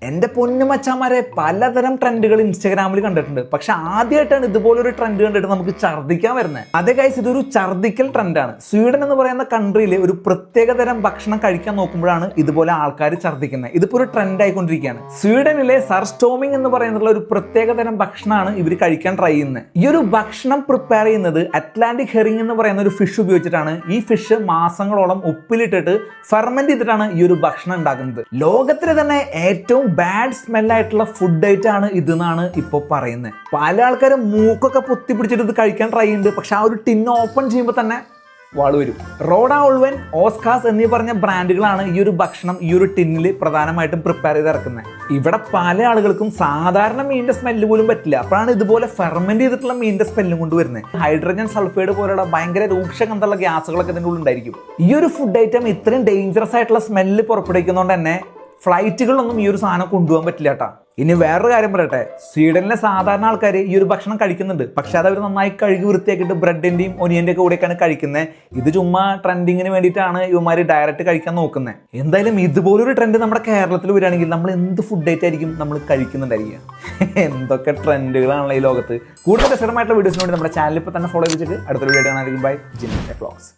എൻ്റെ പൊന്നു മച്ചാന്മാരെ പലതരം ട്രെൻഡുകൾ ഇൻസ്റ്റാഗ്രാമിൽ കണ്ടിട്ടുണ്ട്. പക്ഷെ ആദ്യമായിട്ടാണ് ഇതുപോലൊരു ട്രെൻഡ് കണ്ടിട്ട് നമുക്ക് ഛർദ്ദിക്കാൻ വരുന്നത്. അതേ ഗൈസ്, ഇതൊരു ഛർദ്ദിക്കൽ ട്രെൻഡാണ്. സ്വീഡൻ എന്ന് പറയുന്ന കൺട്രിയിൽ ഒരു പ്രത്യേകതരം ഭക്ഷണം കഴിക്കാൻ നോക്കുമ്പോഴാണ് ഇതുപോലെ ആൾക്കാർ ഛർദ്ദിക്കുന്നത്. ഇതിപ്പോൾ ഒരു ട്രെൻഡ് ആയിക്കൊണ്ടിരിക്കുകയാണ്. സ്വീഡനിലെ സർസ്റ്റോമിംഗ് എന്ന് പറയുന്നുള്ള ഒരു പ്രത്യേകതരം ഭക്ഷണമാണ് ഇവർ കഴിക്കാൻ ട്രൈ ചെയ്യുന്നത്. ഈ ഒരു ഭക്ഷണം പ്രിപ്പയർ ചെയ്യുന്നത് അറ്റ്ലാന്റിക് ഹെറിംഗ് എന്ന് പറയുന്ന ഒരു ഫിഷ് ഉപയോഗിച്ചിട്ടാണ്. ഈ ഫിഷ് മാസങ്ങളോളം ഉപ്പിലിട്ടിട്ട് ഫെർമെന്റ് ചെയ്തിട്ടാണ് ഈ ഒരു ഭക്ഷണം ഉണ്ടാക്കുന്നത്. ലോകത്തിലെ തന്നെ ഏറ്റവും ബാഡ് സ്മെല്ലായിട്ടുള്ള ഫുഡ് ഐറ്റം ആണ് ഇതെന്നാണ് ഇപ്പോൾ പറയുന്നത്. പല ആൾക്കാരും മൂക്കൊക്കെ പൊത്തി പിടിച്ചിട്ട് ഇത് കഴിക്കാൻ ട്രൈ ചെയ്യുന്നുണ്ട്. പക്ഷെ ആ ഒരു ടിൻ ഓപ്പൺ ചെയ്യുമ്പോൾ തന്നെ വാള് വരും. റോഡ ഓൾവൻ, ഓസ്കാസ് എന്നീ പറഞ്ഞ ബ്രാൻഡുകളാണ് ഈ ഒരു ഭക്ഷണം ഈ ഒരു ടിന്നിൽ പ്രധാനമായിട്ടും പ്രിപ്പയർ ചെയ്ത് ഇറക്കുന്നത്. ഇവിടെ പല ആളുകൾക്കും സാധാരണ മീനിന്റെ സ്മെല്ല് പോലും പറ്റില്ല. അപ്പോഴാണ് ഇതുപോലെ ഫെർമെന്റ് ചെയ്തിട്ടുള്ള മീനിന്റെ സ്മെല്ലും കൊണ്ടുവരുന്നത്. ഹൈഡ്രജൻ സൾഫൈഡ് പോലുള്ള ഭയങ്കര രൂക്ഷഗന്ധമുള്ള ഗ്യാസുകളൊക്കെ ഇതിൻ്റെ ഉള്ളിൽ ഉണ്ടായിരിക്കും. ഈ ഒരു ഫുഡ് ഐറ്റം ഇത്രയും ഡേഞ്ചറസ് ആയിട്ടുള്ള സ്മെല്ല് പുറപ്പെടുവിക്കുന്നതുകൊണ്ട് തന്നെ ഫ്ലൈറ്റുകളിലൊന്നും ഈ ഒരു സാധനം കൊണ്ടുപോകാൻ പറ്റില്ല കേട്ടോ. ഇനി വേറൊരു കാര്യം പറയട്ടെ, സ്വീഡനിലെ സാധാരണ ആൾക്കാർ ഈ ഒരു ഭക്ഷണം കഴിക്കുന്നുണ്ട്. പക്ഷെ അത് അവർ നന്നായി കഴുകി വൃത്തിയാക്കിയിട്ട് ബ്രെഡിന്റെയും ഒനിയന്റെ ഒക്കെ കൂടെയൊക്കെയാണ് കഴിക്കുന്നത്. ഇത് ചുമ്മാ ട്രെൻഡിങ്ങിന് വേണ്ടിയിട്ടാണ് ഇവന്മാർ ഡയറക്റ്റ് കഴിക്കാൻ നോക്കുന്നത്. എന്തായാലും ഇതുപോലൊരു ട്രെൻഡ് നമ്മുടെ കേരളത്തിൽ വരികയാണെങ്കിൽ നമ്മൾ എന്ത് ഫുഡ് ഐറ്റായിരിക്കും നമ്മൾ കഴിക്കുന്നുണ്ടായിരിക്കുക. എന്തൊക്കെ ട്രെൻഡുകളാണല്ലോ ഈ ലോകത്ത്. കൂടുതൽ രസകരമായിട്ടുള്ള വീഡിയോസിന് വേണ്ടി നമ്മുടെ ചാനൽ ഇപ്പോൾ തന്നെ ഫോളോ ചെയ്തിട്ട് അടുത്തൊരു വീഡിയോ കാണാനായിരിക്കും. Bye, Jinsha vlogs.